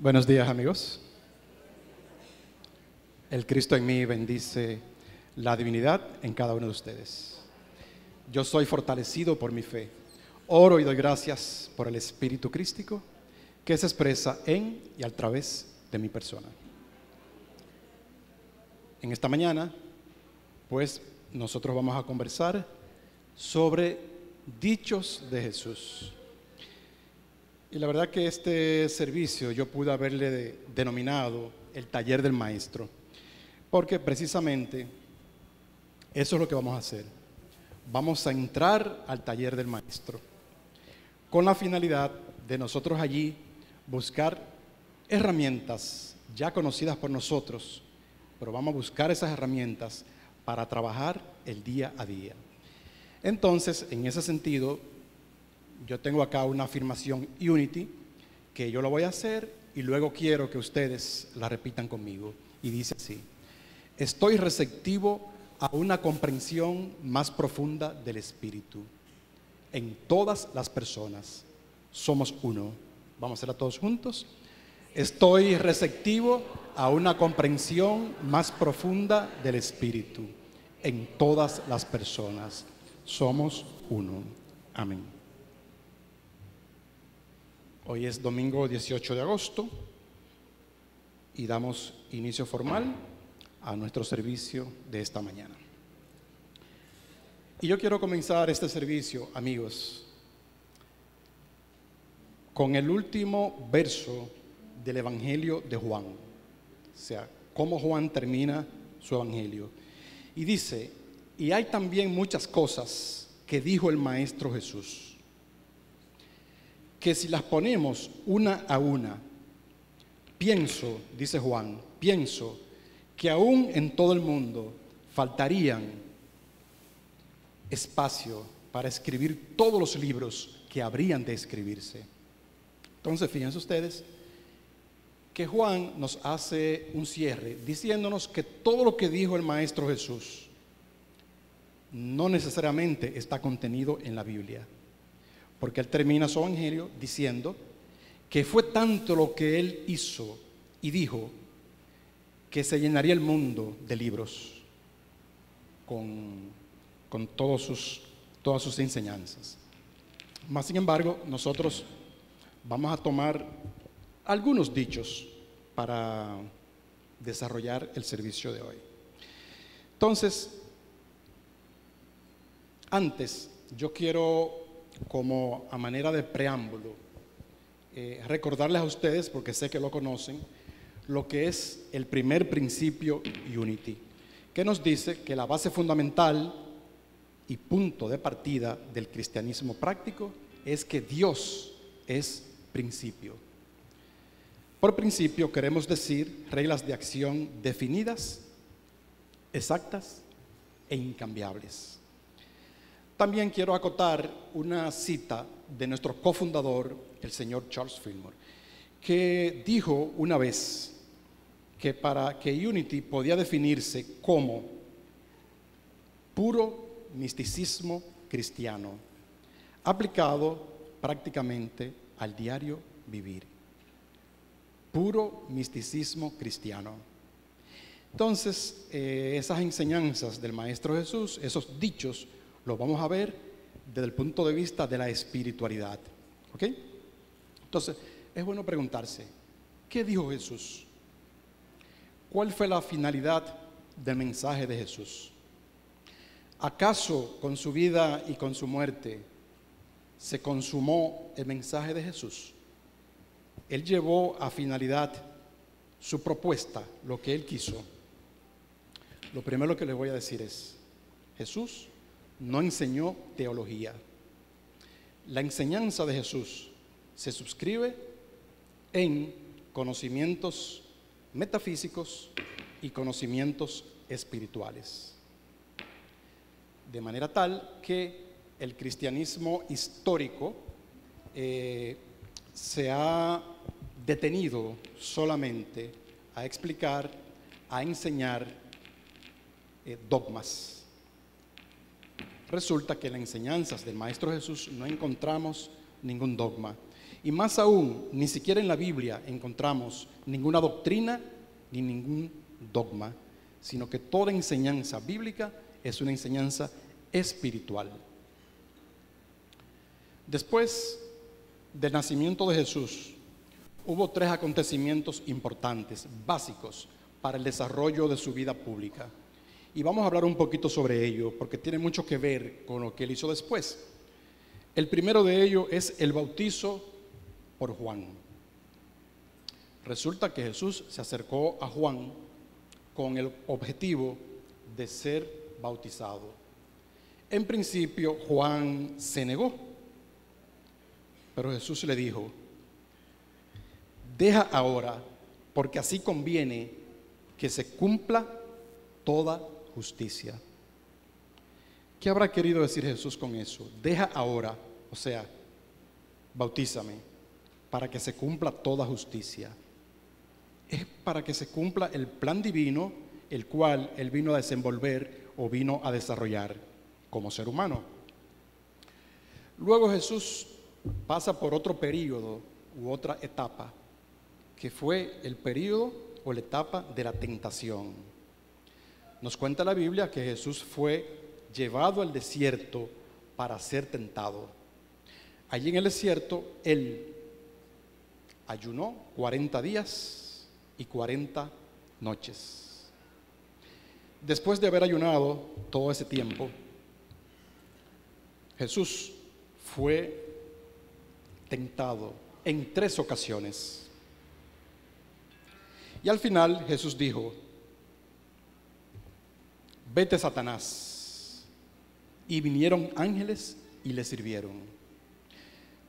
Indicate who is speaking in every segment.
Speaker 1: Buenos días, amigos. El Cristo en mí bendice la divinidad en cada uno de ustedes. Yo soy fortalecido por mi fe. Oro y doy gracias por el Espíritu crístico que se expresa en y a través de mi persona. En esta mañana, pues, nosotros vamos a conversar sobre dichos de Jesús. Y la verdad que este servicio yo pude haberle denominado el taller del maestro, porque precisamente eso es lo que vamos a hacer. Vamos a entrar al taller del maestro con la finalidad de nosotros allí buscar herramientas ya conocidas por nosotros, pero vamos a buscar esas herramientas para trabajar el día a día. Entonces, en ese sentido, yo tengo acá una afirmación Unity que yo lo voy a hacer y luego quiero que ustedes la repitan conmigo. Y dice así: estoy receptivo a una comprensión más profunda del Espíritu. En todas las personas somos uno. Vamos a hacerla todos juntos. Estoy receptivo a una comprensión más profunda del Espíritu. En todas las personas somos uno. Amén. Hoy es domingo 18 de agosto y damos inicio formal a nuestro servicio de esta mañana. Y yo quiero comenzar este servicio, amigos, con el último verso del Evangelio de Juan. O sea, cómo Juan termina su Evangelio. Y dice: y hay también muchas cosas que dijo el Maestro Jesús, que si las ponemos una a una, pienso, dice Juan, pienso que aún en todo el mundo faltarían espacio para escribir todos los libros que habrían de escribirse. Entonces, fíjense ustedes que Juan nos hace un cierre diciéndonos que todo lo que dijo el Maestro Jesús no necesariamente está contenido en la Biblia, porque él termina su evangelio diciendo que fue tanto lo que él hizo y dijo que se llenaría el mundo de libros con todas sus enseñanzas. Mas, sin embargo, nosotros vamos a tomar algunos dichos para desarrollar el servicio de hoy. Entonces, antes yo quiero, como a manera de preámbulo, recordarles a ustedes, porque sé que lo conocen, lo que es el primer principio Unity, que nos dice que la base fundamental y punto de partida del cristianismo práctico es que Dios es principio. Por principio queremos decir reglas de acción definidas, exactas e incambiables. También quiero acotar una cita de nuestro cofundador, el señor Charles Fillmore, que dijo una vez que para que Unity podía definirse como puro misticismo cristiano, aplicado prácticamente al diario vivir. Puro misticismo cristiano. Entonces, esas enseñanzas del Maestro Jesús, esos dichos, los vamos a ver desde el punto de vista de la espiritualidad. ¿Ok? Entonces, es bueno preguntarse, ¿qué dijo Jesús? ¿Cuál fue la finalidad del mensaje de Jesús? ¿Acaso con su vida y con su muerte se consumó el mensaje de Jesús? Él llevó a finalidad su propuesta, lo que él quiso. Lo primero que les voy a decir es: Jesús no enseñó teología. La enseñanza de Jesús se suscribe en conocimientos metafísicos y conocimientos espirituales. De manera tal que el cristianismo histórico se ha detenido solamente a explicar, a enseñar dogmas. Resulta que en las enseñanzas del Maestro Jesús no encontramos ningún dogma. Y más aún, ni siquiera en la Biblia encontramos ninguna doctrina ni ningún dogma, sino que toda enseñanza bíblica es una enseñanza espiritual. Después del nacimiento de Jesús, hubo 3 acontecimientos importantes, básicos, para el desarrollo de su vida pública. Y vamos a hablar un poquito sobre ello, porque tiene mucho que ver con lo que él hizo después. El primero de ellos es el bautizo por Juan. Resulta que Jesús se acercó a Juan con el objetivo de ser bautizado. En principio, Juan se negó, pero Jesús le dijo: deja ahora, porque así conviene que se cumpla toda justicia. ¿Qué habrá querido decir Jesús con eso? Deja ahora, o sea, bautízame, para que se cumpla toda justicia. Es para que se cumpla el plan divino, el cual él vino a desenvolver o vino a desarrollar como ser humano. Luego Jesús pasa por otro periodo u otra etapa, que fue el periodo o la etapa de la tentación. Nos cuenta la Biblia que Jesús fue llevado al desierto para ser tentado. Allí en el desierto él ayunó 40 días y 40 noches. Después de haber ayunado todo ese tiempo, Jesús fue tentado en 3 ocasiones. Y al final Jesús dijo: vete, Satanás. Y vinieron ángeles y le sirvieron.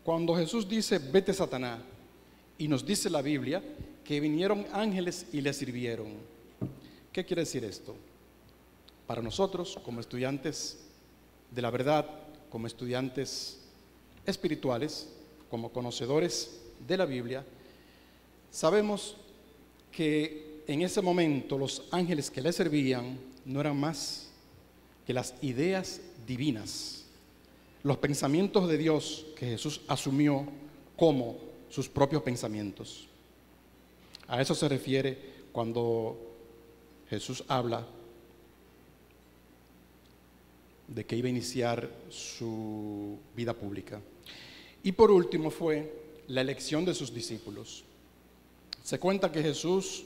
Speaker 1: Cuando Jesús dice vete, Satanás, y nos dice la Biblia que vinieron ángeles y le sirvieron, ¿qué quiere decir esto? Para nosotros, como estudiantes de la verdad, como estudiantes espirituales, como conocedores de la Biblia, sabemos que en ese momento los ángeles que le servían no eran más que las ideas divinas, los pensamientos de Dios que Jesús asumió como sus propios pensamientos. A eso se refiere cuando Jesús habla de que iba a iniciar su vida pública. Y por último fue la elección de sus discípulos. Se cuenta que Jesús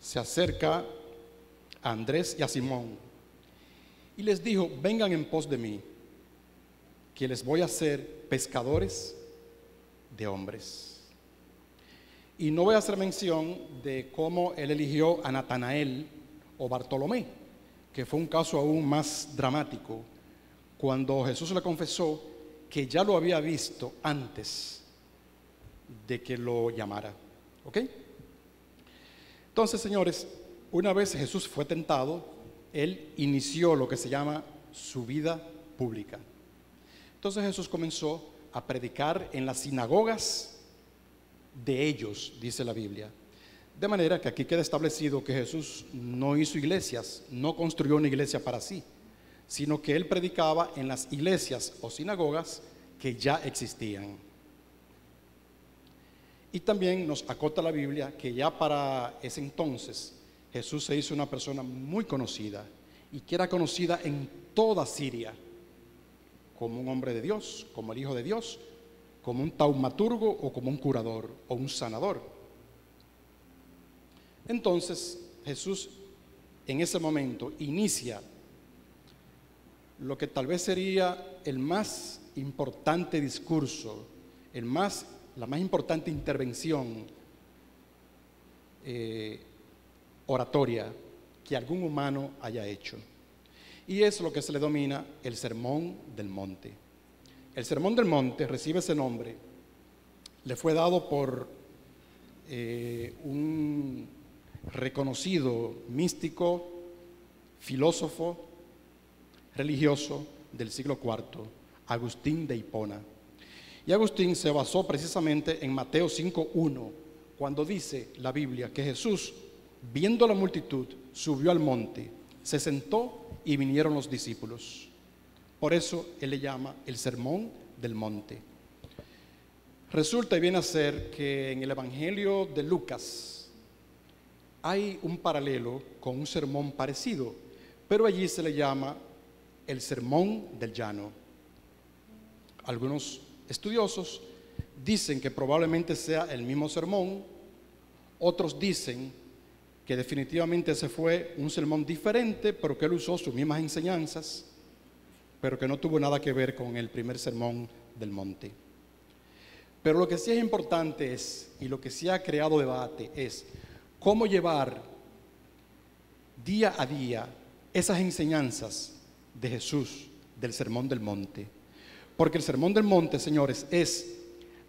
Speaker 1: se acerca a Andrés y a Simón y les dijo: vengan en pos de mí, que les voy a hacer pescadores de hombres. Y no voy a hacer mención de cómo él eligió a Natanael o Bartolomé, que fue un caso aún más dramático, cuando Jesús le confesó que ya lo había visto antes de que lo llamara. ¿Ok? Entonces, señores, una vez Jesús fue tentado, él inició lo que se llama su vida pública. Entonces Jesús comenzó a predicar en las sinagogas de ellos, dice la Biblia. De manera que aquí queda establecido que Jesús no hizo iglesias, no construyó una iglesia para sí, sino que él predicaba en las iglesias o sinagogas que ya existían. Y también nos acota la Biblia que ya para ese entonces Jesús se hizo una persona muy conocida, y que era conocida en toda Siria como un hombre de Dios, como el Hijo de Dios, como un taumaturgo o como un curador o un sanador. Entonces Jesús en ese momento inicia lo que tal vez sería el más importante discurso, la más importante intervención oratoria que algún humano haya hecho. Y es lo que se le denomina el Sermón del Monte. El Sermón del Monte recibe ese nombre, le fue dado por un reconocido místico, filósofo, religioso del siglo IV, Agustín de Hipona. Y Agustín se basó precisamente en Mateo 5:1, cuando dice la Biblia que Jesús, viendo la multitud, subió al monte, se sentó y vinieron los discípulos. Por eso él le llama el Sermón del Monte. Resulta y viene a ser que en el Evangelio de Lucas hay un paralelo con un sermón parecido, pero allí se le llama el Sermón del Llano. Algunos estudiosos dicen que probablemente sea el mismo sermón, otros dicen que definitivamente ese fue un sermón diferente, pero que él usó sus mismas enseñanzas, pero que no tuvo nada que ver con el primer sermón del monte. Pero lo que sí es importante es, y lo que sí ha creado debate, es cómo llevar día a día esas enseñanzas de Jesús del Sermón del Monte. Porque el Sermón del Monte, señores, es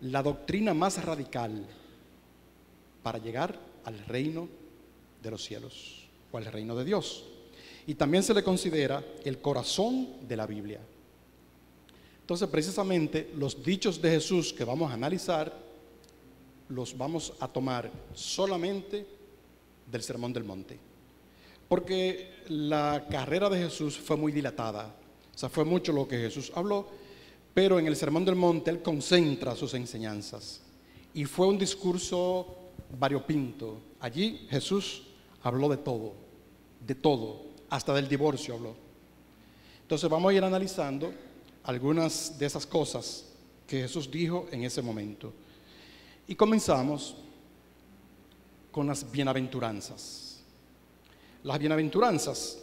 Speaker 1: la doctrina más radical para llegar al reino de los cielos o al reino de Dios. Y también se le considera el corazón de la Biblia. Entonces, precisamente, los dichos de Jesús que vamos a analizar, los vamos a tomar solamente del Sermón del Monte. Porque la carrera de Jesús fue muy dilatada. O sea, fue mucho lo que Jesús habló, pero en el Sermón del Monte Él concentra sus enseñanzas. Y fue un discurso variopinto. Allí Jesús habló de todo, hasta del divorcio habló. Entonces vamos a ir analizando algunas de esas cosas que Jesús dijo en ese momento. Y comenzamos con las bienaventuranzas. Las bienaventuranzas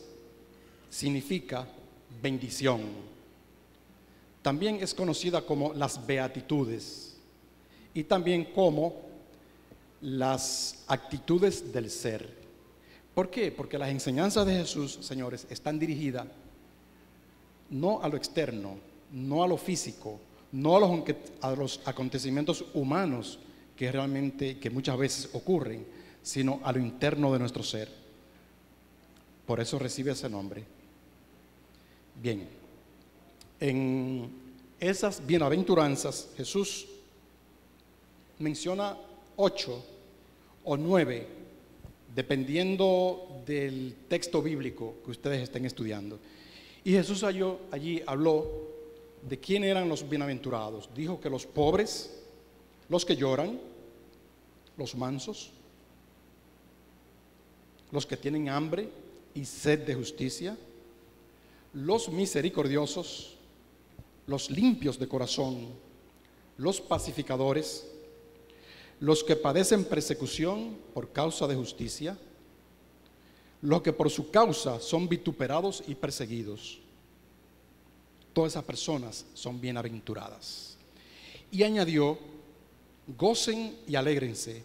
Speaker 1: significa bendición. También es conocida como las beatitudes y también como las actitudes del ser. ¿Por qué? Porque las enseñanzas de Jesús, señores, están dirigidas no a lo externo, no a lo físico, no a los acontecimientos humanos que muchas veces ocurren, sino a lo interno de nuestro ser. Por eso recibe ese nombre. Bien, en esas bienaventuranzas Jesús menciona 8 o 9, dependiendo del texto bíblico que ustedes estén estudiando. Y Jesús allí habló de quién eran los bienaventurados. Dijo que los pobres, los que lloran, los mansos, los que tienen hambre y sed de justicia, los misericordiosos, los limpios de corazón, los pacificadores, los que padecen persecución por causa de justicia, los que por su causa son vituperados y perseguidos. Todas esas personas son bienaventuradas. Y añadió, gocen y alégrense,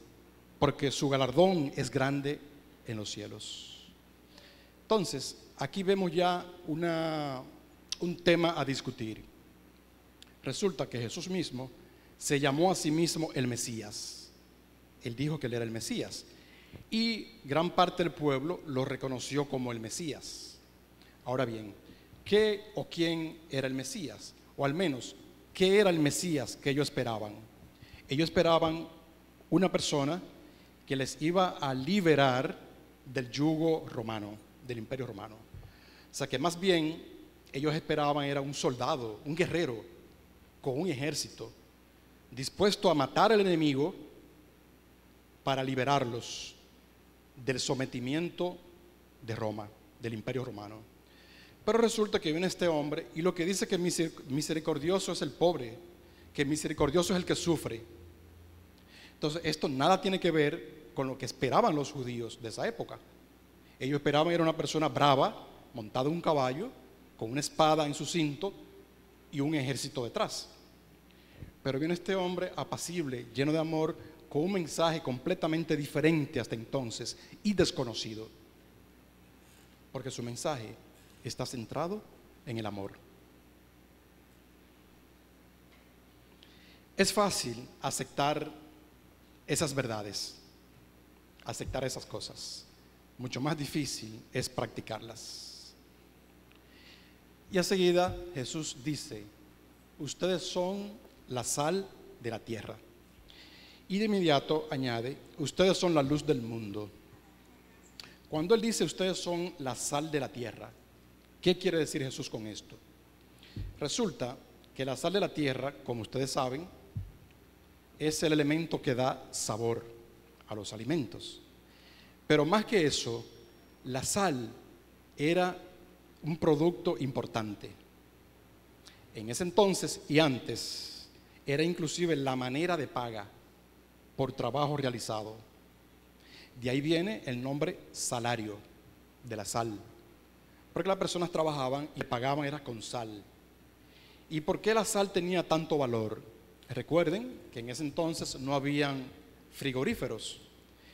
Speaker 1: porque su galardón es grande en los cielos. Entonces, aquí vemos ya un tema a discutir. Resulta que Jesús mismo se llamó a sí mismo el Mesías. Él dijo que él era el Mesías. Y gran parte del pueblo lo reconoció como el Mesías. Ahora bien, ¿qué o quién era el Mesías? O al menos, ¿qué era el Mesías que ellos esperaban? Ellos esperaban una persona que les iba a liberar del yugo romano, del imperio romano. O sea que más bien ellos esperaban era un soldado, un guerrero con un ejército dispuesto a matar al enemigo para liberarlos del sometimiento de Roma, del imperio romano. Pero resulta que viene este hombre y lo que dice que misericordioso es el pobre, que misericordioso es el que sufre. Entonces esto nada tiene que ver con lo que esperaban los judíos de esa época. Ellos esperaban era una persona brava, montada en un caballo, con una espada en su cinto y un ejército detrás. Pero viene este hombre apacible, lleno de amor, con un mensaje completamente diferente hasta entonces y desconocido. Porque su mensaje está centrado en el amor. Es fácil aceptar esas verdades, aceptar esas cosas. Mucho más difícil es practicarlas. Y enseguida Jesús dice, ustedes son la sal de la tierra. Y de inmediato añade, ustedes son la luz del mundo. Cuando Él dice, ustedes son la sal de la tierra, ¿qué quiere decir Jesús con esto? Resulta que la sal de la tierra, como ustedes saben, es el elemento que da sabor a los alimentos. Pero más que eso, la sal era un producto importante. En ese entonces y antes, era inclusive la manera de paga por trabajo realizado. De ahí viene el nombre salario de la sal, porque las personas trabajaban y pagaban era con sal. ¿Y por qué la sal tenía tanto valor? Recuerden que en ese entonces no habían frigoríferos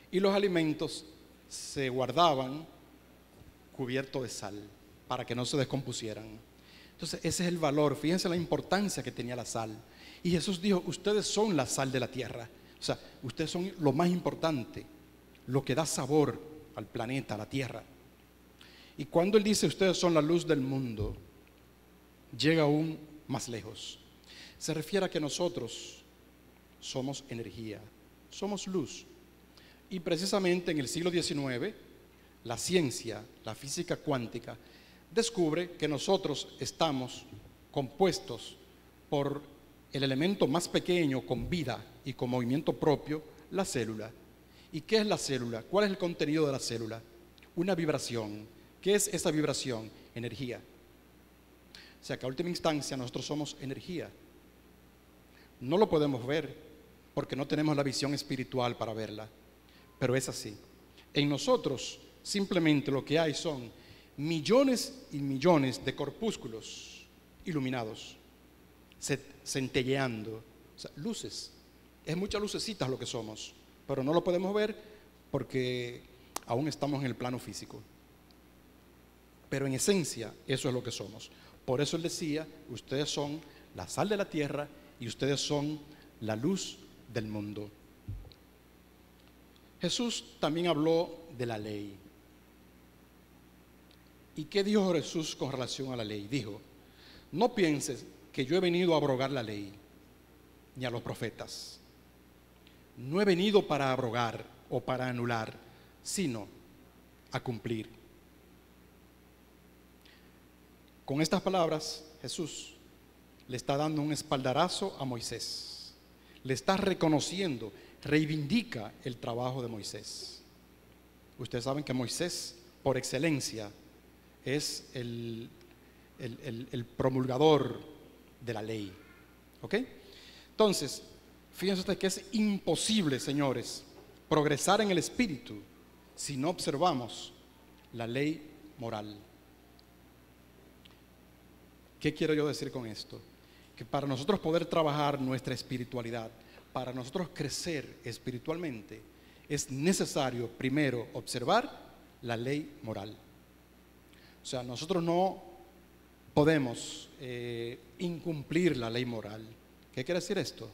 Speaker 1: y los alimentos se guardaban cubiertos de sal para que no se descompusieran. Entonces ese es el valor, fíjense la importancia que tenía la sal. Y Jesús dijo, ustedes son la sal de la tierra, o sea, ustedes son lo más importante, lo que da sabor al planeta, a la tierra. Y cuando Él dice, ustedes son la luz del mundo, llega aún más lejos. Se refiere a que nosotros somos energía, somos luz. Y precisamente en el siglo XIX, la ciencia, la física cuántica, descubre que nosotros estamos compuestos por el elemento más pequeño con vida y con movimiento propio, la célula. ¿Y qué es la célula? ¿Cuál es el contenido de la célula? Una vibración. ¿Qué es esa vibración? Energía. O sea que a última instancia nosotros somos energía. No lo podemos ver porque no tenemos la visión espiritual para verla, pero es así. En nosotros simplemente lo que hay son millones y millones de corpúsculos iluminados, centelleando, o sea, luces. Es muchas lucecitas lo que somos, pero no lo podemos ver porque aún estamos en el plano físico. Pero en esencia eso es lo que somos. Por eso Él decía, ustedes son la sal de la tierra y ustedes son la luz del mundo. Jesús también habló de la ley. ¿Y qué dijo Jesús con relación a la ley? Dijo, no pienses que yo he venido a abrogar la ley, ni a los profetas. No he venido para abrogar o para anular, sino a cumplir. Con estas palabras, Jesús le está dando un espaldarazo a Moisés. Le está reconociendo, reivindica el trabajo de Moisés. Ustedes saben que Moisés, por excelencia, es el promulgador de la ley. ¿Ok? Entonces, fíjense ustedes que es imposible, señores, progresar en el espíritu si no observamos la ley moral. ¿Qué quiero yo decir con esto? Que para nosotros poder trabajar nuestra espiritualidad, para nosotros crecer espiritualmente, es necesario primero observar la ley moral. O sea, nosotros no podemos incumplir la ley moral. ¿Qué quiere decir esto?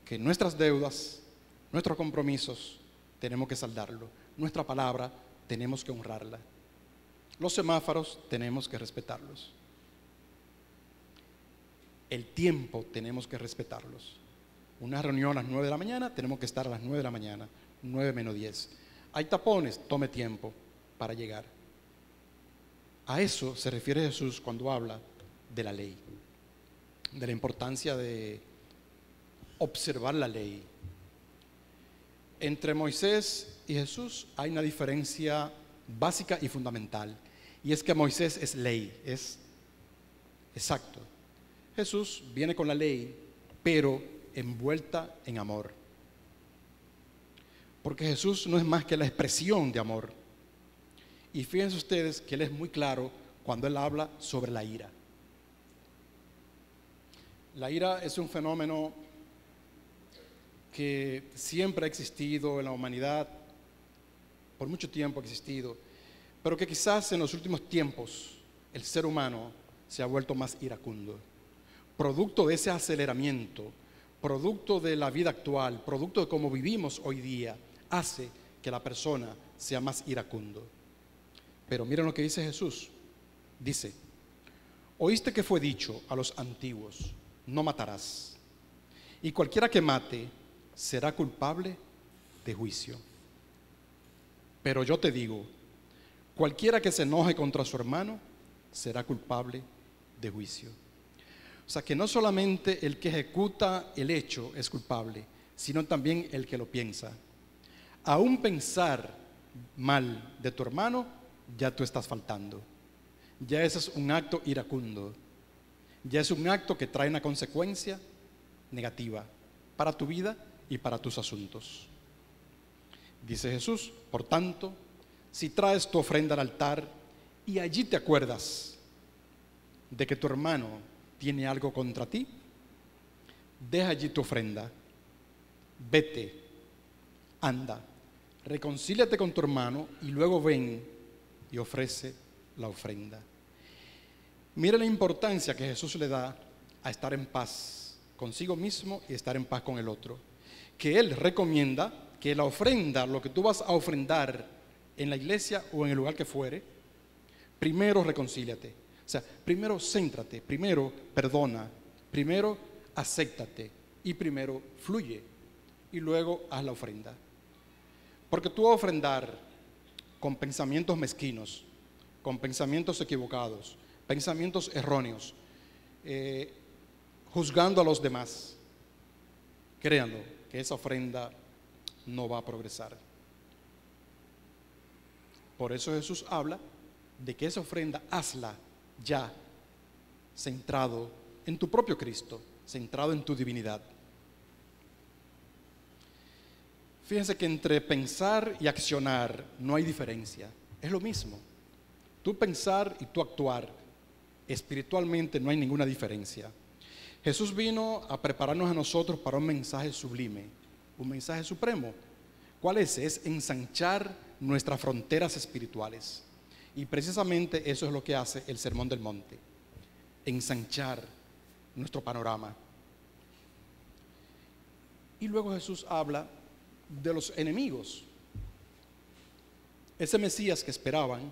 Speaker 1: Que nuestras deudas, nuestros compromisos, tenemos que saldarlo. Nuestra palabra, tenemos que honrarla. Los semáforos, tenemos que respetarlos. El tiempo, tenemos que respetarlos. Una reunión a las 9 de la mañana, tenemos que estar a las 9 de la mañana, 9 menos 10. Hay tapones, tome tiempo para llegar. A eso se refiere Jesús cuando habla de la ley, de la importancia de observar la ley. Entre Moisés y Jesús hay una diferencia básica y fundamental, y es que Moisés es ley, es exacto. Jesús viene con la ley, pero envuelta en amor. Porque Jesús no es más que la expresión de amor. Y fíjense ustedes que Él es muy claro cuando Él habla sobre la ira. La ira es un fenómeno que siempre ha existido en la humanidad, por mucho tiempo ha existido, pero que quizás en los últimos tiempos el ser humano se ha vuelto más iracundo. Producto de ese aceleramiento, producto de la vida actual, producto de cómo vivimos hoy día, hace que la persona sea más iracundo. Pero miren lo que dice Jesús. Dice, oíste que fue dicho a los antiguos, no matarás. Y cualquiera que mate será culpable de juicio. Pero yo te digo, cualquiera que se enoje contra su hermano será culpable de juicio. O sea que no solamente el que ejecuta el hecho es culpable, sino también el que lo piensa. Aún pensar mal de tu hermano, ya tú estás faltando. Ya ese es un acto iracundo. Ya es un acto que trae una consecuencia negativa para tu vida y para tus asuntos. Dice Jesús, por tanto, si traes tu ofrenda al altar y allí te acuerdas de que tu hermano tiene algo contra ti, deja allí tu ofrenda, vete, anda, reconcíliate con tu hermano y luego ven y ofrece la ofrenda. Mira la importancia que Jesús le da a estar en paz consigo mismo y estar en paz con el otro. Que Él recomienda que la ofrenda, lo que tú vas a ofrendar en la iglesia o en el lugar que fuere, primero reconcíliate. O sea, primero céntrate, primero perdona, primero acéptate y primero fluye y luego haz la ofrenda. Porque tú vas a ofrendar con pensamientos mezquinos, con pensamientos equivocados, pensamientos erróneos, juzgando a los demás. Créanlo, que esa ofrenda no va a progresar. Por eso Jesús habla de que esa ofrenda hazla ya centrado en tu propio Cristo, centrado en tu divinidad. Fíjense que entre pensar y accionar no hay diferencia, es lo mismo. Tú pensar y tú actuar, espiritualmente no hay ninguna diferencia. Jesús vino a prepararnos a nosotros para un mensaje sublime, un mensaje supremo. ¿Cuál es? Es ensanchar nuestras fronteras espirituales. Y precisamente eso es lo que hace el Sermón del Monte, ensanchar nuestro panorama. Y luego Jesús habla de los enemigos. Ese Mesías que esperaban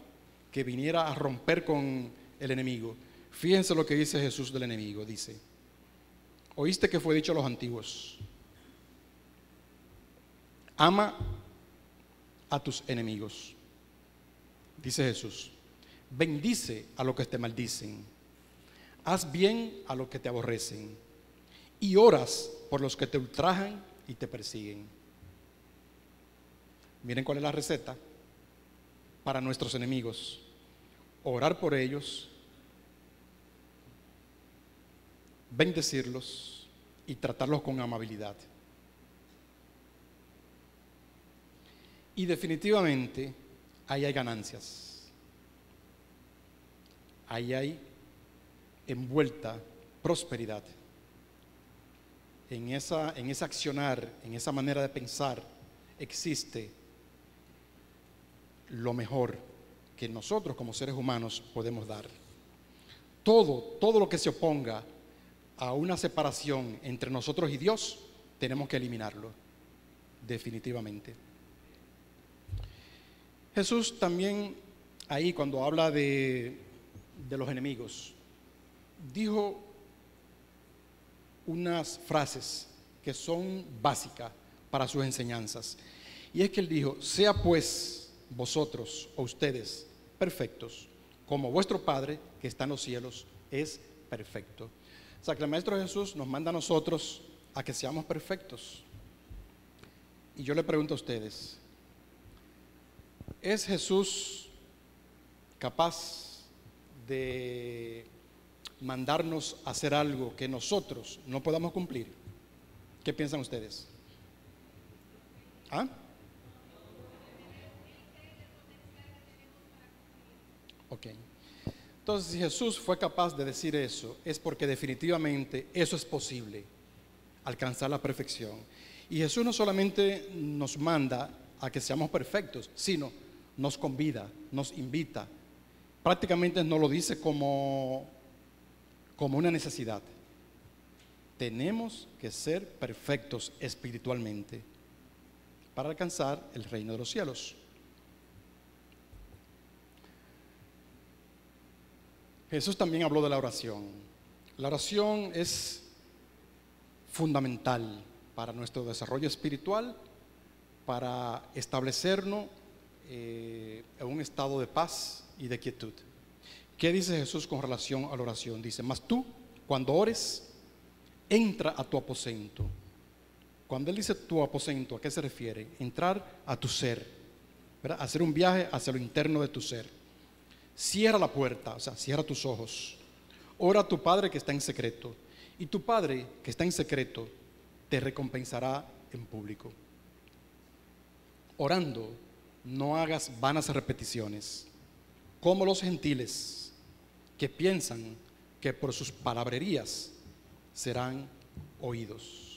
Speaker 1: que viniera a romper con el enemigo. Fíjense lo que dice Jesús del enemigo. Dice, oíste que fue dicho a los antiguos, ama a tus enemigos. Dice Jesús, bendice a los que te maldicen, haz bien a los que te aborrecen y oras por los que te ultrajan y te persiguen. Miren cuál es la receta para nuestros enemigos: orar por ellos, bendecirlos y tratarlos con amabilidad. Y definitivamente ahí hay ganancias, ahí hay envuelta prosperidad. En ese accionar, en esa manera de pensar, existe lo mejor que nosotros como seres humanos podemos dar. Todo lo que se oponga a una separación entre nosotros y Dios, tenemos que eliminarlo, definitivamente. Jesús también ahí, cuando habla de los enemigos, dijo unas frases que son básicas para sus enseñanzas. Y es que él dijo, sea pues vosotros o ustedes perfectos, como vuestro Padre que está en los cielos es perfecto. O sea que el Maestro Jesús nos manda a nosotros a que seamos perfectos. Y yo le pregunto a ustedes, ¿es Jesús capaz de mandarnos a hacer algo que nosotros no podamos cumplir? ¿Qué piensan ustedes? ¿Ah? Ok. Entonces, si Jesús fue capaz de decir eso, es porque definitivamente eso es posible, alcanzar la perfección. Y Jesús no solamente nos manda a que seamos perfectos, sino nos convida, nos invita. Prácticamente nos lo dice como una necesidad. Tenemos que ser perfectos espiritualmente para alcanzar el reino de los cielos. Jesús también habló de la oración. La oración es fundamental para nuestro desarrollo espiritual, para establecernos en un estado de paz y de quietud. ¿Qué dice Jesús con relación a la oración? Dice, mas tú, cuando ores, entra a tu aposento Cuando él dice tu aposento, ¿a qué se refiere? Entrar a tu ser, ¿verdad? Hacer un viaje hacia lo interno de tu ser. Cierra la puerta, o sea, cierra tus ojos. Ora a tu Padre que está en secreto. Y tu Padre que está en secreto te recompensará en público. Orando, no hagas vanas repeticiones, como los gentiles que piensan que por sus palabrerías serán oídos.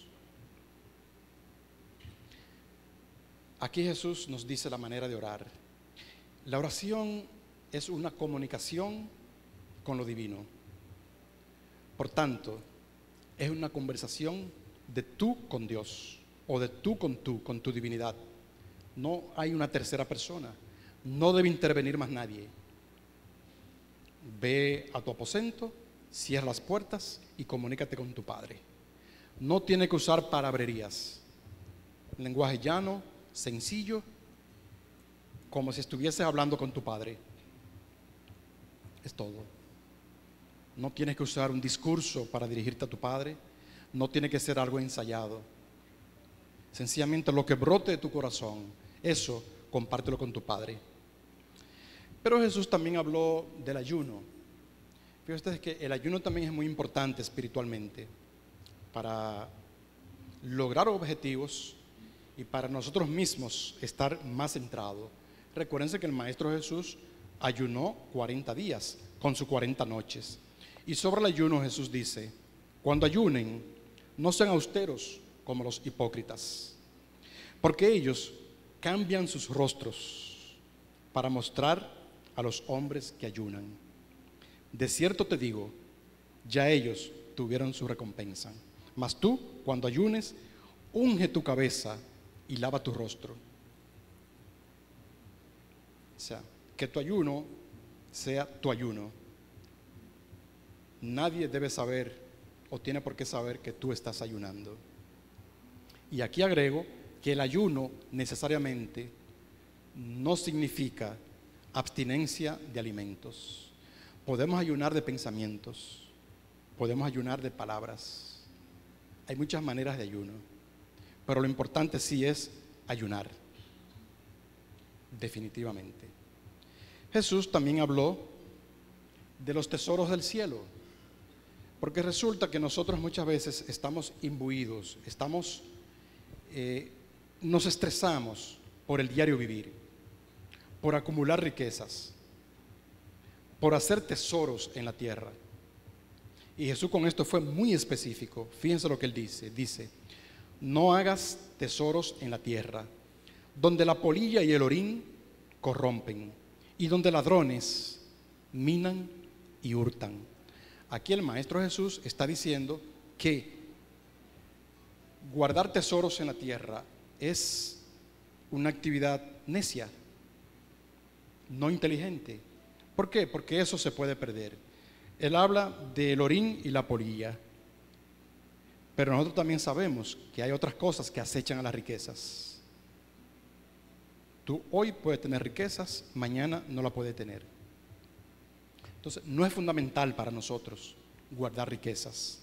Speaker 1: Aquí Jesús nos dice la manera de orar. La oración es una comunicación con lo divino. Por tanto, es una conversación de tú con Dios o de tú con tu divinidad. No hay una tercera persona. No debe intervenir más nadie. Ve a tu aposento, cierra las puertas y comunícate con tu Padre. No tiene que usar palabrerías. Lenguaje llano, sencillo, como si estuvieses hablando con tu Padre. Es todo. No tienes que usar un discurso para dirigirte a tu Padre. No tiene que ser algo ensayado. Sencillamente lo que brote de tu corazón, eso compártelo con tu Padre. Pero Jesús también habló del ayuno. Fíjense ustedes que el ayuno también es muy importante espiritualmente para lograr objetivos y para nosotros mismos estar más centrados. Recuérdense que el Maestro Jesús ayunó 40 días con sus 40 noches. Y sobre el ayuno Jesús dice, cuando ayunen, no sean austeros como los hipócritas, porque ellos cambian sus rostros para mostrar a los hombres que ayunan. De cierto te digo, ya ellos tuvieron su recompensa. Mas tú, cuando ayunes, unge tu cabeza y lava tu rostro. O sea, que tu ayuno sea tu ayuno. Nadie debe saber o tiene por qué saber que tú estás ayunando. Y aquí agrego que el ayuno necesariamente no significa abstinencia de alimentos. Podemos ayunar de pensamientos, podemos ayunar de palabras. Hay muchas maneras de ayuno, pero lo importante sí es ayunar, definitivamente. Jesús también habló de los tesoros del cielo, porque resulta que nosotros muchas veces estamos imbuidos, nos estresamos por el diario vivir, por acumular riquezas, por hacer tesoros en la tierra. Y Jesús con esto fue muy específico. Fíjense lo que él dice, no hagas tesoros en la tierra, donde la polilla y el orín corrompen, y donde ladrones minan y hurtan. Aquí el Maestro Jesús está diciendo que guardar tesoros en la tierra es una actividad necia, no inteligente. ¿Por qué? Porque eso se puede perder. Él habla del orín y la polilla, pero nosotros también sabemos que hay otras cosas que acechan a las riquezas. Tú hoy puedes tener riquezas, mañana no la puedes tener. Entonces, no es fundamental para nosotros guardar riquezas.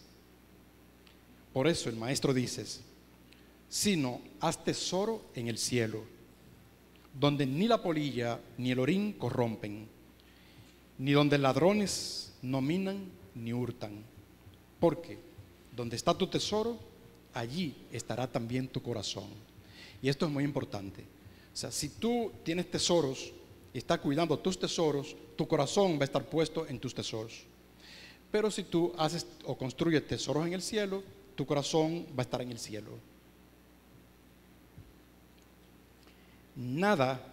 Speaker 1: Por eso el Maestro dice, sino haz tesoro en el cielo, donde ni la polilla ni el orín corrompen, ni donde ladrones no minan ni hurtan. Porque donde está tu tesoro, allí estará también tu corazón. Y esto es muy importante. O sea, si tú tienes tesoros y estás cuidando tus tesoros, tu corazón va a estar puesto en tus tesoros. Pero si tú haces o construyes tesoros en el cielo, tu corazón va a estar en el cielo. Nada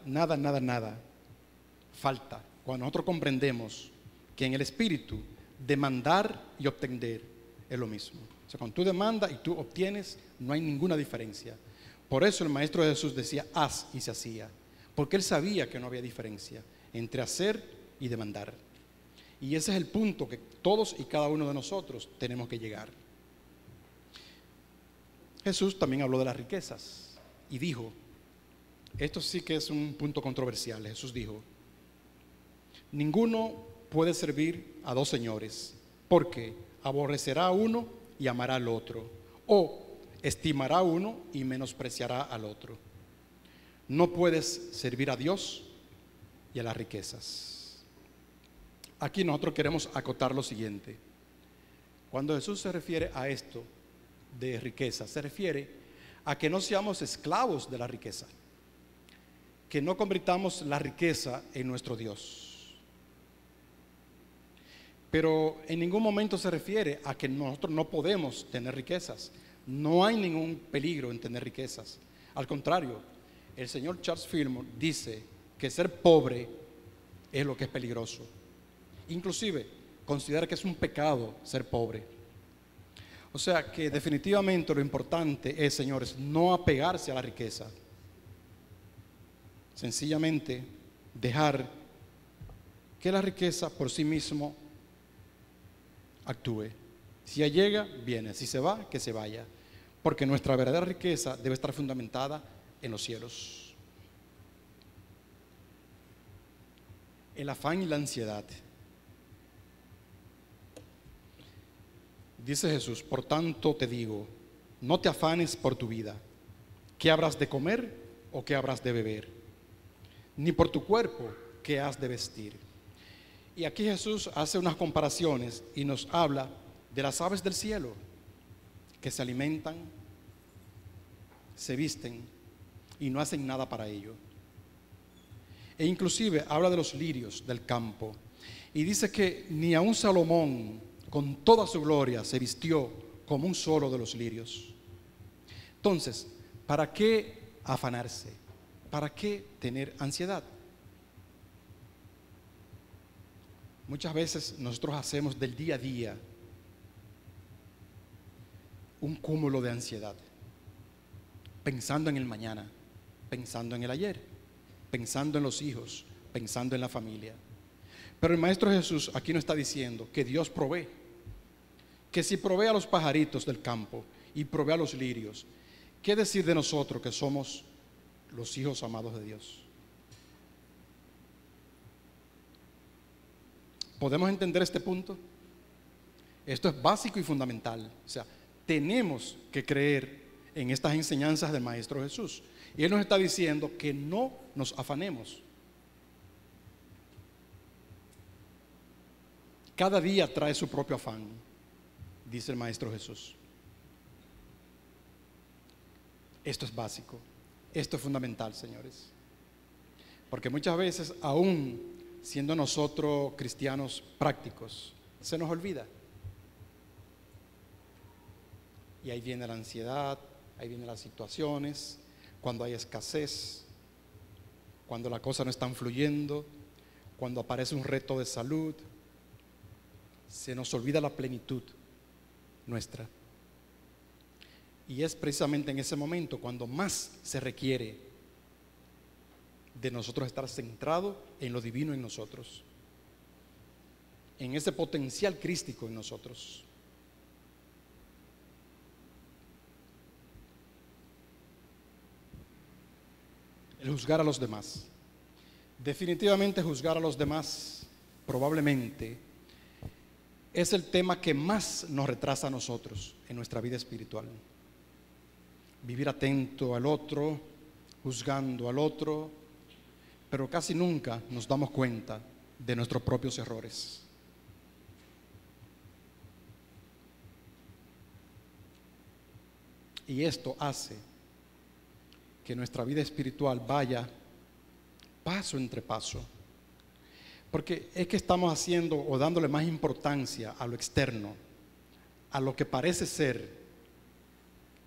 Speaker 1: falta cuando nosotros comprendemos que en el espíritu demandar y obtener es lo mismo. O sea, cuando tú demandas y tú obtienes, no hay ninguna diferencia. Por eso el Maestro de Jesús decía, haz, y se hacía. Porque él sabía que no había diferencia entre hacer y demandar. Y ese es el punto que todos y cada uno de nosotros tenemos que llegar. Jesús también habló de las riquezas y dijo, esto sí que es un punto controversial. Jesús dijo, ninguno puede servir a dos señores, porque aborrecerá a uno y amará al otro, o estimará a uno y menospreciará al otro. No puedes servir a Dios y a las riquezas. Aquí nosotros queremos acotar lo siguiente. Cuando Jesús se refiere a esto de riqueza, se refiere a que no seamos esclavos de la riqueza, que no convirtamos la riqueza en nuestro Dios. Pero en ningún momento se refiere a que nosotros no podemos tener riquezas. No hay ningún peligro en tener riquezas. Al contrario, el señor Charles Fillmore dice que ser pobre es lo que es peligroso. Inclusive, considera que es un pecado ser pobre. O sea que definitivamente lo importante es, señores, no apegarse a la riqueza. Sencillamente dejar que la riqueza por sí mismo actúe. Si ya llega, viene. Si se va, que se vaya. Porque nuestra verdadera riqueza debe estar fundamentada en los cielos. El afán y la ansiedad. Dice Jesús, por tanto te digo, no te afanes por tu vida, qué habrás de comer o qué habrás de beber, ni por tu cuerpo, qué has de vestir. Y aquí Jesús hace unas comparaciones y nos habla de las aves del cielo, que se alimentan, se visten y no hacen nada para ello. E inclusive habla de los lirios del campo y dice que ni aun Salomón con toda su gloria se vistió como un solo de los lirios. Entonces, ¿para qué afanarse? ¿Para qué tener ansiedad? Muchas veces nosotros hacemos del día a día un cúmulo de ansiedad, pensando en el mañana, pensando en el ayer, pensando en los hijos, pensando en la familia. Pero el Maestro Jesús aquí nos está diciendo que Dios provee, que si provee a los pajaritos del campo y provee a los lirios, ¿qué decir de nosotros que somos los hijos amados de Dios? ¿Podemos entender este punto? Esto es básico y fundamental. O sea, tenemos que creer en estas enseñanzas del Maestro Jesús. Y Él nos está diciendo que no nos afanemos. Cada día trae su propio afán, dice el Maestro Jesús. Esto es básico, esto es fundamental, señores. Porque muchas veces, aún siendo nosotros cristianos prácticos, se nos olvida. Y ahí viene la ansiedad, ahí vienen las situaciones, cuando hay escasez, cuando las cosas no están fluyendo, cuando aparece un reto de salud, se nos olvida la plenitud nuestra. Y es precisamente en ese momento cuando más se requiere de nosotros estar centrados en lo divino en nosotros, en ese potencial crístico en nosotros. El juzgar a los demás. Definitivamente juzgar a los demás probablemente es el tema que más nos retrasa a nosotros en nuestra vida espiritual. Vivir atento al otro, juzgando al otro, pero casi nunca nos damos cuenta de nuestros propios errores. Y esto hace que nuestra vida espiritual vaya paso entre paso. Porque es que estamos haciendo o dándole más importancia a lo externo, a lo que parece ser,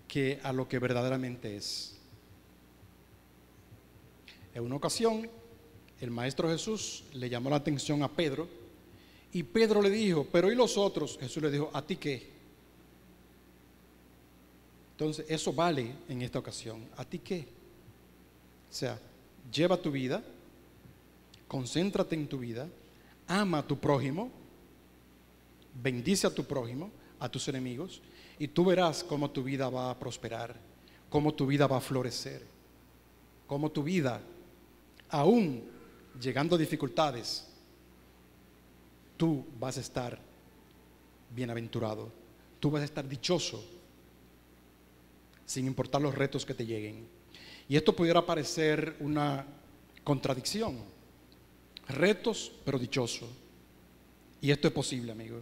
Speaker 1: que a lo que verdaderamente es. En una ocasión, el Maestro Jesús le llamó la atención a Pedro y Pedro le dijo, pero ¿y los otros? Jesús le dijo, ¿a ti qué? Entonces, eso vale en esta ocasión. ¿A ti qué? O sea, lleva tu vida, concéntrate en tu vida, ama a tu prójimo, bendice a tu prójimo, a tus enemigos, y tú verás cómo tu vida va a prosperar, cómo tu vida va a florecer, cómo tu vida, aún llegando a dificultades, tú vas a estar bienaventurado, tú vas a estar dichoso. sin importar los retos que te lleguen. Y esto pudiera parecer una contradicción. Retos, pero dichoso. Y esto es posible, amigo.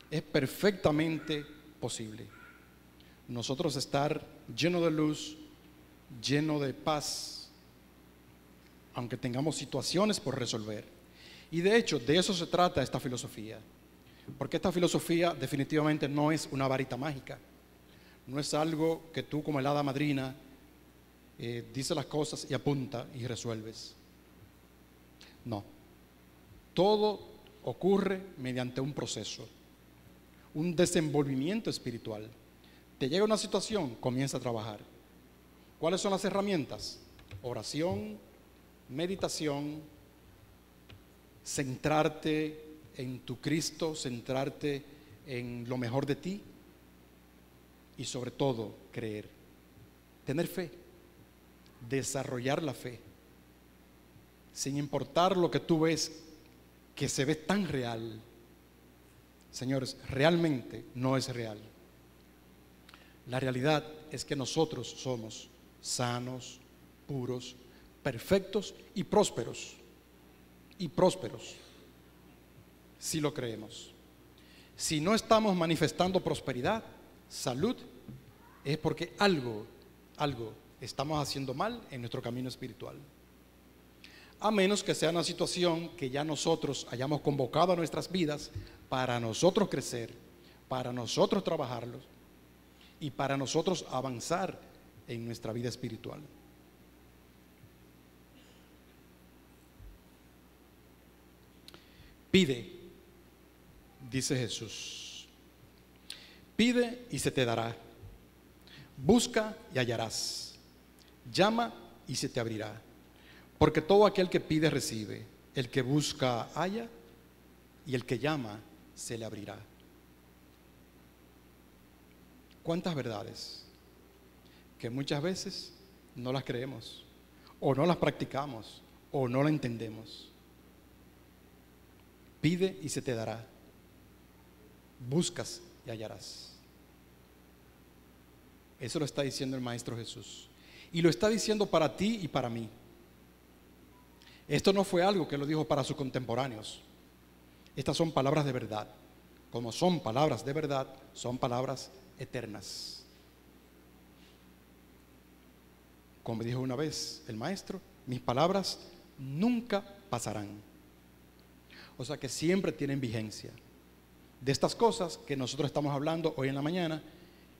Speaker 1: Es perfectamente posible. Nosotros estar lleno de luz, lleno de paz, aunque tengamos situaciones por resolver. Y de hecho, de eso se trata esta filosofía. Porque esta filosofía definitivamente no es una varita mágica. No es algo que tú como el hada madrina dices las cosas y apunta y resuelves. No. Todo ocurre mediante un proceso, un desenvolvimiento espiritual. Te llega una situación, comienza a trabajar. ¿Cuáles son las herramientas? Oración, meditación, centrarte en tu Cristo, centrarte en lo mejor de ti y sobre todo creer, tener fe, desarrollar la fe, sin importar lo que tú ves que se ve tan real. Señores, realmente no es real. La realidad es que nosotros somos sanos, puros, perfectos y prósperos. Y prósperos, si lo creemos. Si no estamos manifestando prosperidad, salud, es porque algo estamos haciendo mal en nuestro camino espiritual. A menos que sea una situación que ya nosotros hayamos convocado a nuestras vidas para nosotros crecer, para nosotros trabajarlos y para nosotros avanzar en nuestra vida espiritual. Pide, dice Jesús. Pide y se te dará. Busca y hallarás. Llama y se te abrirá. Porque todo aquel que pide recibe, el que busca halla y el que llama se le abrirá. ¿Cuántas verdades que muchas veces no las creemos o no las practicamos o no las entendemos? Pide y se te dará. Buscas y hallarás. Eso lo está diciendo el Maestro Jesús. Y lo está diciendo para ti y para mí. Esto no fue algo que lo dijo para sus contemporáneos. Estas son palabras de verdad. Como son palabras de verdad, son palabras eternas. Como dijo una vez el Maestro, mis palabras nunca pasarán. O sea que siempre tienen vigencia. De estas cosas que nosotros estamos hablando hoy en la mañana,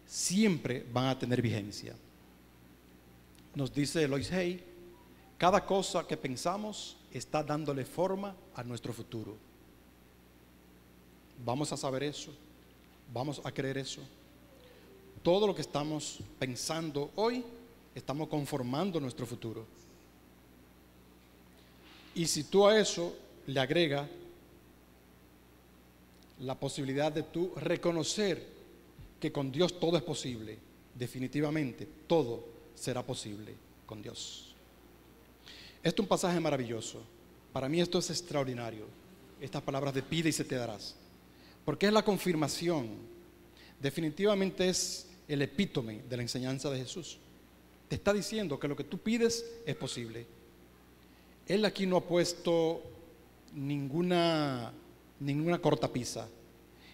Speaker 1: siempre van a tener vigencia. Nos dice Lois Hay, cada cosa que pensamos está dándole forma a nuestro futuro. Vamos a saber eso, vamos a creer eso. Todo lo que estamos pensando hoy, estamos conformando nuestro futuro. Y si tú a eso le agregas la posibilidad de tú reconocer que con Dios todo es posible, definitivamente todo será posible con Dios. Esto es un pasaje maravilloso. Para mí esto es extraordinario. Estas palabras de pide y se te darás. Porque es la confirmación. Definitivamente es el epítome de la enseñanza de Jesús. Te está diciendo que lo que tú pides es posible. Él aquí no ha puesto ninguna cortapisa.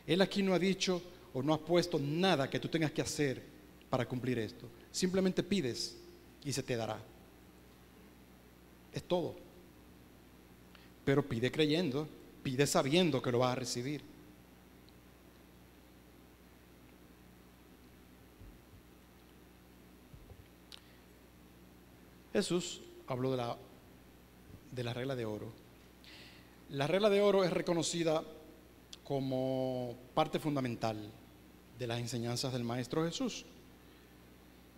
Speaker 1: Él aquí no ha dicho o no ha puesto nada que tú tengas que hacer para cumplir esto. Simplemente pides y se te dará. Es todo. Pero pide creyendo, pide sabiendo que lo vas a recibir. Jesús habló de la regla de oro. La regla de oro es reconocida como parte fundamental de las enseñanzas del Maestro Jesús.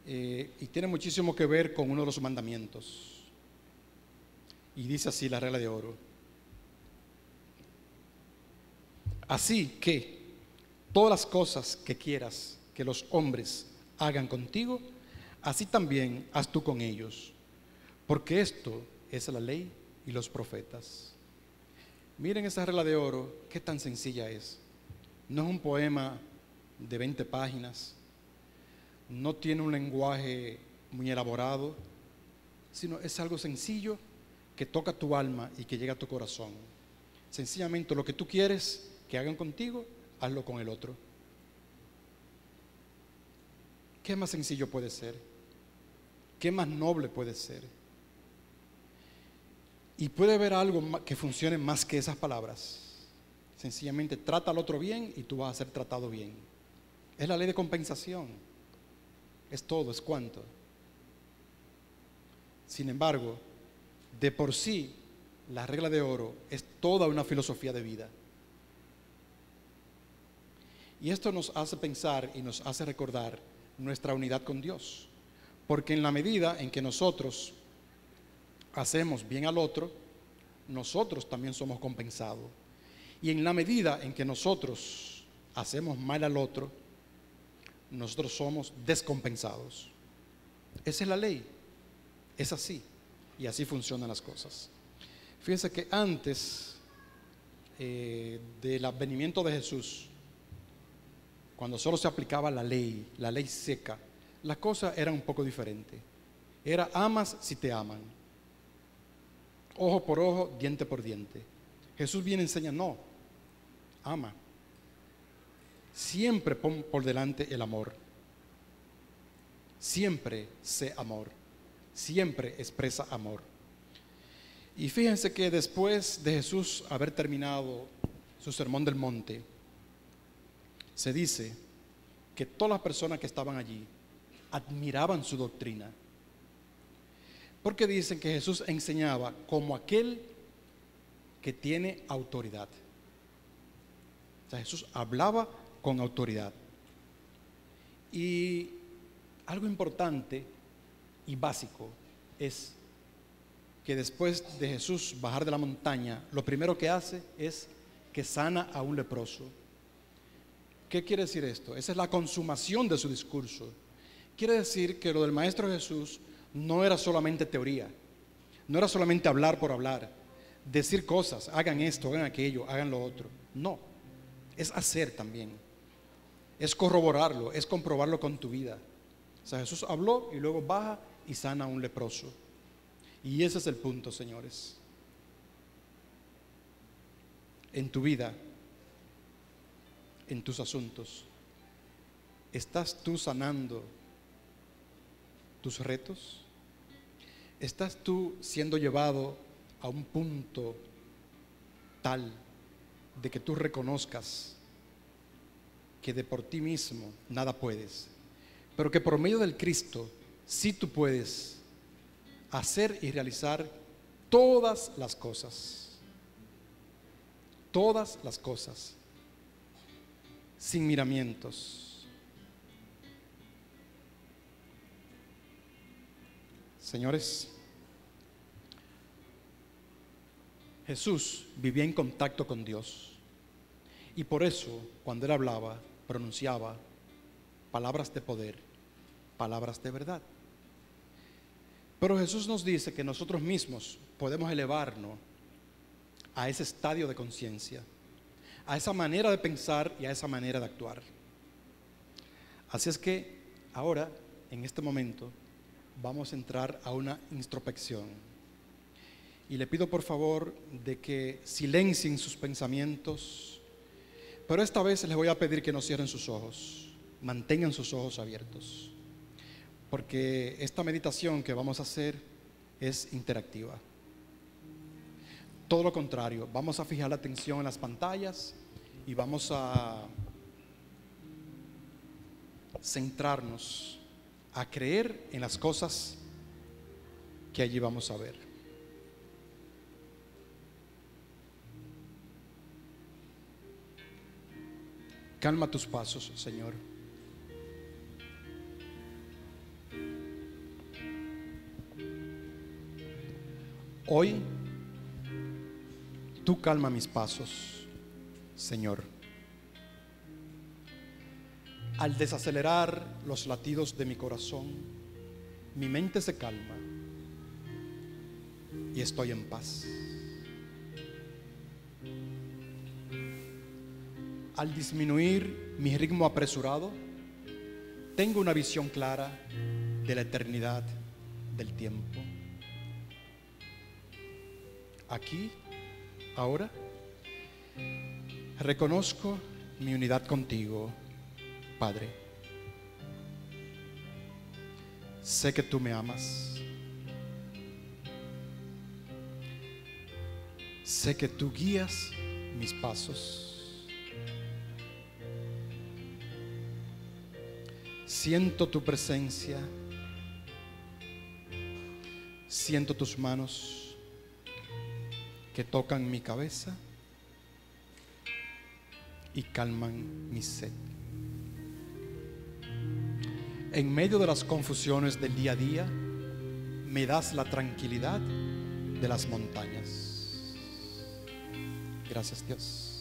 Speaker 1: Y tiene muchísimo que ver con uno de los mandamientos. Y dice así la regla de oro. Así que todas las cosas que quieras que los hombres hagan contigo, así también haz tú con ellos. Porque esto es la ley y los profetas. Miren esa regla de oro, qué tan sencilla es. No es un poema de 20 páginas. no tiene un lenguaje muy elaborado, sino es algo sencillo que toca tu alma y que llega a tu corazón. Sencillamente lo que tú quieres que hagan contigo, hazlo con el otro. ¿Qué más sencillo puede ser? ¿Qué más noble puede ser? Y puede haber algo que funcione más que esas palabras. Sencillamente trata al otro bien y tú vas a ser tratado bien. Es la ley de compensación. Es todo, es cuanto. Sin embargo, de por sí, la regla de oro es toda una filosofía de vida. Y esto nos hace pensar y nos hace recordar nuestra unidad con Dios. Porque en la medida en que nosotros hacemos bien al otro, nosotros también somos compensados. Y en la medida en que nosotros hacemos mal al otro, nosotros somos descompensados. Esa es la ley. Es así. Y así funcionan las cosas. Fíjense que antes del advenimiento de Jesús, cuando solo se aplicaba la ley seca, la cosa era un poco diferente. Era amas si te aman. Ojo por ojo, diente por diente. Jesús viene y enseña, no, ama. Siempre pon por delante el amor. Siempre sé amor. Siempre expresa amor. Y fíjense que después de Jesús haber terminado su sermón del monte, se dice que todas las personas que estaban allí admiraban su doctrina. Porque dicen que Jesús enseñaba como aquel que tiene autoridad. O sea, Jesús hablaba con autoridad. Y algo importante y básico es que después de Jesús bajar de la montaña, lo primero que hace es que sana a un leproso. ¿Qué quiere decir esto? Esa es la consumación de su discurso. Quiere decir que lo del Maestro Jesús no era solamente teoría, no era solamente hablar por hablar, decir cosas, hagan esto, hagan aquello, hagan lo otro. No, es hacer también, es corroborarlo, es comprobarlo con tu vida. O sea, Jesús habló y luego baja y sana a un leproso. Y ese es el punto, señores. En tu vida, en tus asuntos, ¿estás tú sanando tus retos? ¿Estás tú siendo llevado a un punto tal de que tú reconozcas que de por ti mismo nada puedes, pero que por medio del Cristo sí tú puedes hacer y realizar todas las cosas? Todas las cosas, sin miramientos. Señores, Jesús vivía en contacto con Dios y por eso cuando Él hablaba, pronunciaba palabras de poder, palabras de verdad. Pero Jesús nos dice que nosotros mismos podemos elevarnos a ese estadio de conciencia, a esa manera de pensar y a esa manera de actuar. Así es que ahora, en este momento, vamos a entrar a una introspección. Y le pido por favor de que silencien sus pensamientos, pero esta vez les voy a pedir que no cierren sus ojos, mantengan sus ojos abiertos, porque esta meditación que vamos a hacer es interactiva. Todo lo contrario, vamos a fijar la atención en las pantallas y vamos a centrarnos, a creer en las cosas que allí vamos a ver. Calma tus pasos, Señor. Hoy, tú calma mis pasos, Señor. Al desacelerar los latidos de mi corazón, mi mente se calma y estoy en paz. Al disminuir mi ritmo apresurado, tengo una visión clara de la eternidad del tiempo. Aquí, ahora, reconozco mi unidad contigo, Padre. Sé que tú me amas. Sé que tú guías mis pasos. Siento tu presencia. Siento tus manos que tocan mi cabeza y calman mi sed. En medio de las confusiones del día a día, me das la tranquilidad de las montañas. Gracias, Dios.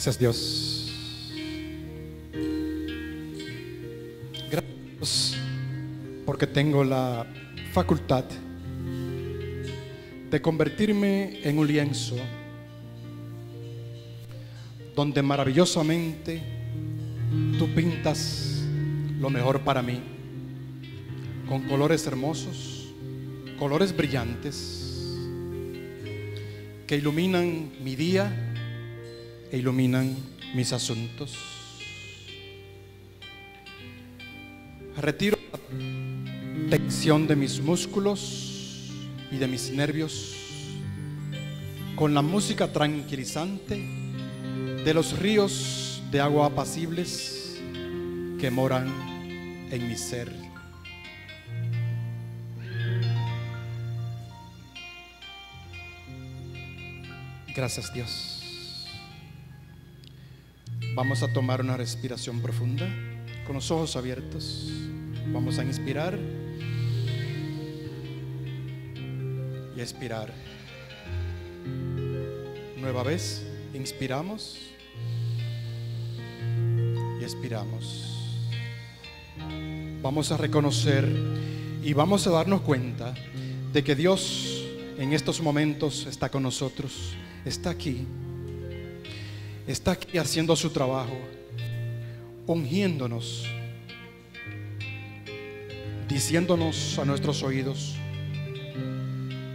Speaker 1: Gracias, Dios. Gracias porque tengo la facultad de convertirme en un lienzo donde maravillosamente tú pintas lo mejor para mí, con colores hermosos, colores brillantes que iluminan mi día e iluminan mis asuntos. Retiro la tensión de mis músculos y de mis nervios con la música tranquilizante de los ríos de agua apacibles que moran en mi ser. Gracias, Dios. Vamos a tomar una respiración profunda con los ojos abiertos. Vamos a inspirar y expirar. Nueva vez, inspiramos y expiramos. Vamos a reconocer y vamos a darnos cuenta de que Dios en estos momentos está con nosotros, está aquí haciendo su trabajo, ungiéndonos, diciéndonos a nuestros oídos: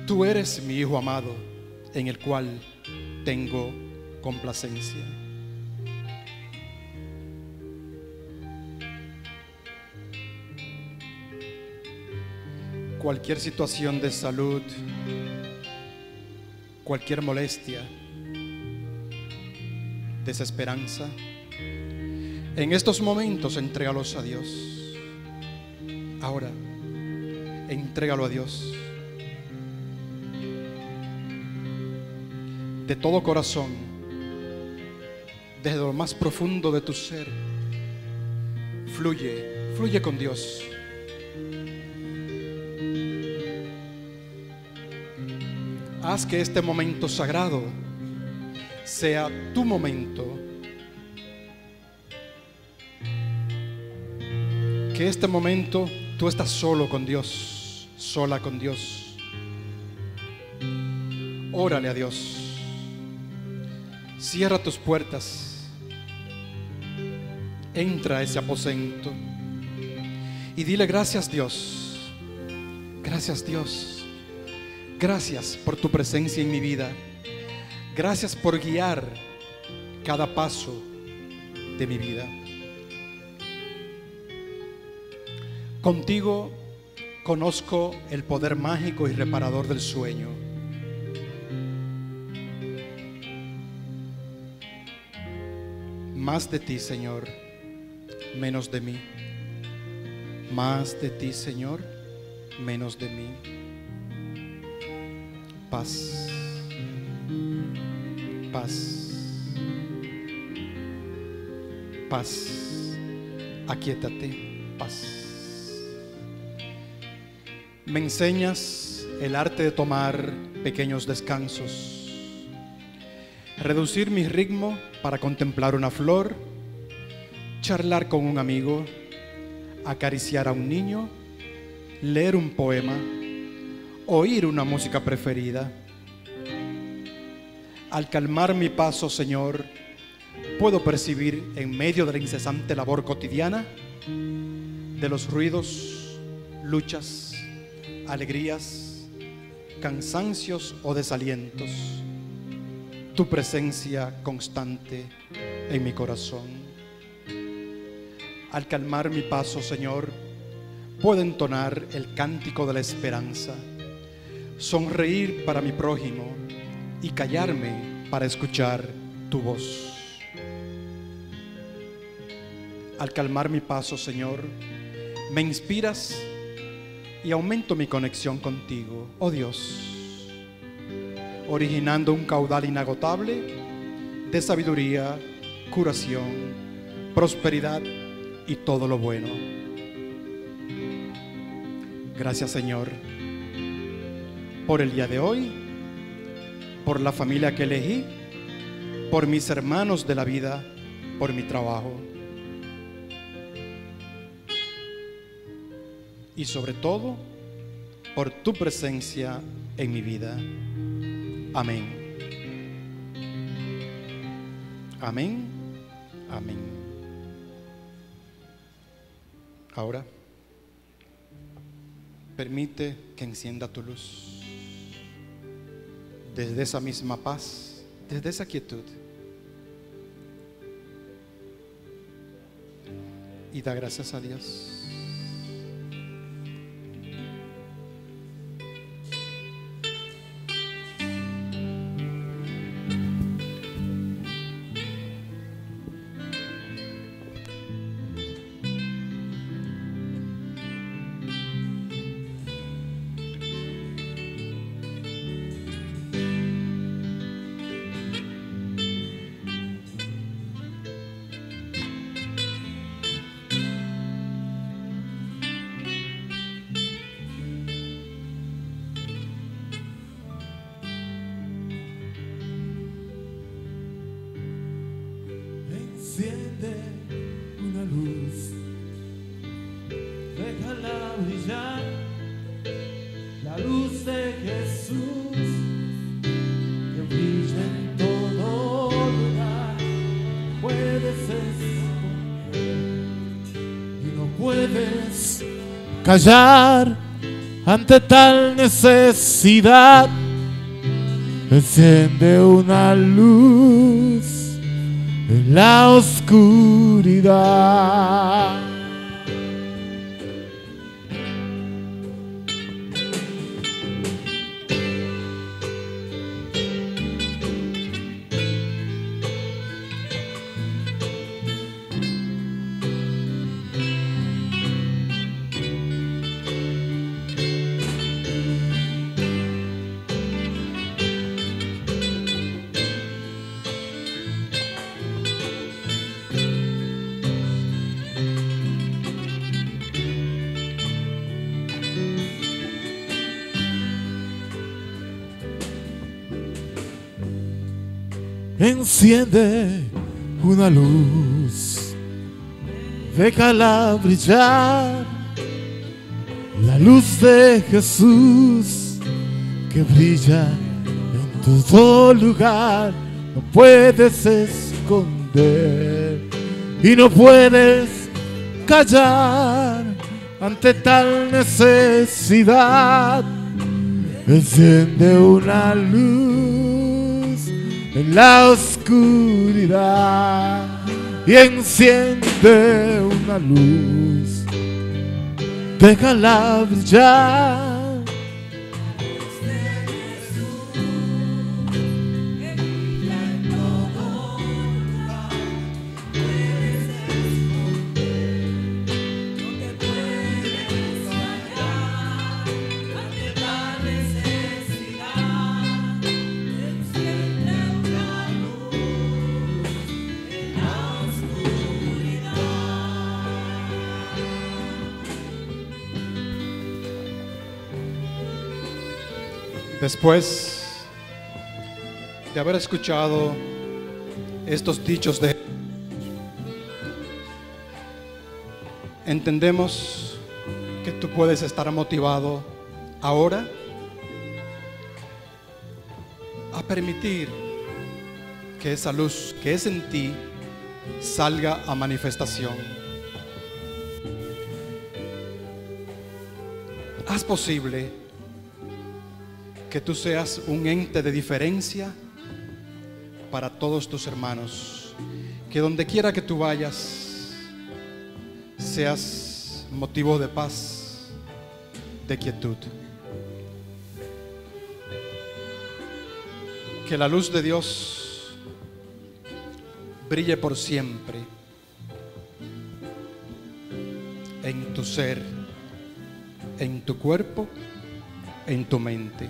Speaker 1: tú eres mi Hijo amado, en el cual tengo complacencia. Cualquier situación de salud, cualquier molestia, desesperanza, en estos momentos entrégalos a Dios. Ahora, entrégalo a Dios de todo corazón, desde lo más profundo de tu ser. Fluye con Dios. Haz que este momento sagrado sea tu momento. Que este momento tú estás solo con Dios, sola con Dios. Órale a Dios. Cierra tus puertas. Entra a ese aposento y dile: gracias, Dios, Gracias, Dios. Gracias por tu presencia en mi vida. Gracias por guiar cada paso de mi vida. Contigo conozco el poder mágico y reparador del sueño. Más de ti, Señor, menos de mí. Más de ti, Señor, menos de mí. Paz, paz, paz. Aquíétate, paz. Me enseñas el arte de tomar pequeños descansos, reducir mi ritmo para contemplar una flor, charlar con un amigo, acariciar a un niño, leer un poema, oír una música preferida. Al calmar mi paso, Señor, puedo percibir en medio de la incesante labor cotidiana, de los ruidos, luchas, alegrías, cansancios o desalientos, tu presencia constante en mi corazón. Al calmar mi paso, Señor, puedo entonar el cántico de la esperanza, sonreír para mi prójimo y callarme para escuchar tu voz. Al calmar mi paso, Señor, me inspiras y aumento mi conexión contigo, oh Dios, originando un caudal inagotable de sabiduría, curación, prosperidad y todo lo bueno. Gracias, Señor, por el día de hoy, por la familia que elegí, por mis hermanos de la vida, por mi trabajo y sobre todo por tu presencia en mi vida. Amén. Amén. Amén. Ahora, permite que encienda tu luz desde esa misma paz, desde esa quietud, y da gracias a Dios.
Speaker 2: Enciende una luz, déjala brillar, la luz de Jesús que brilla en todo lugar. Puedes esconder y no puedes callar ante tal necesidad. Enciende una luz en la oscuridad. Enciende una luz, déjala brillar, la luz de Jesús que brilla en todo lugar. No puedes esconder y no puedes callar ante tal necesidad. Enciende una luz en la oscuridad y enciende una luz, déjala brillar.
Speaker 1: Después de haber escuchado estos dichos de Jesús, entendemos que tú puedes estar motivado ahora a permitir que esa luz que es en ti salga a manifestación. Haz posible que tú seas un ente de diferencia para todos tus hermanos, que donde quiera que tú vayas seas motivo de paz, de quietud. Que la luz de Dios brille por siempre en tu ser, en tu cuerpo, en tu mente.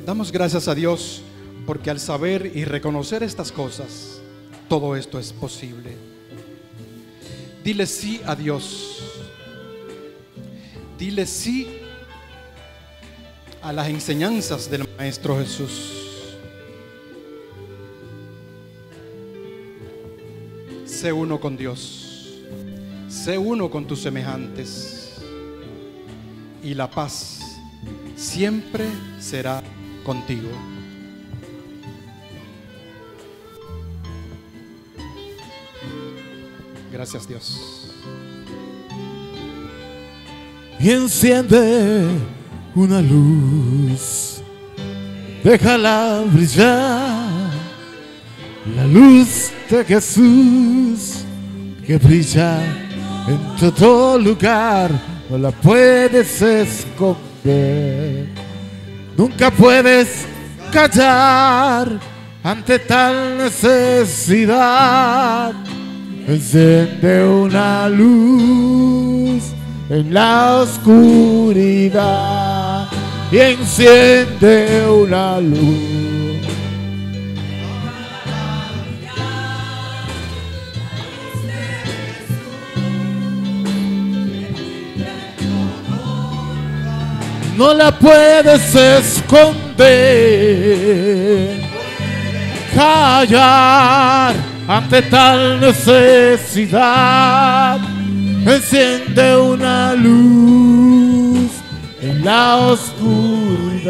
Speaker 1: Damos gracias a Dios porque al saber y reconocer estas cosas, todo esto es posible. Dile sí a Dios. Dile sí a las enseñanzas del Maestro Jesús. Sé uno con Dios. Sé uno con tus semejantes. Y la paz siempre será contigo. Gracias, Dios.
Speaker 2: Y enciende una luz, déjala brillar, la luz de Jesús que brilla en todo lugar, no la puedes esconder. Nunca puedes callar ante tal necesidad. Enciende una luz en la oscuridad y enciende una luz. No la puedes esconder, callar ante tal necesidad. Enciende una luz en la oscuridad.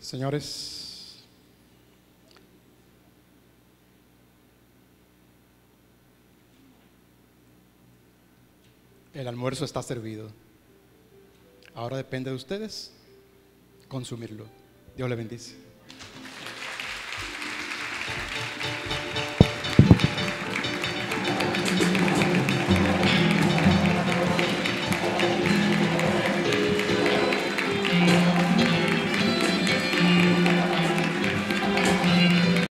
Speaker 1: Señores, el almuerzo está servido. Ahora depende de ustedes consumirlo. Dios le bendice.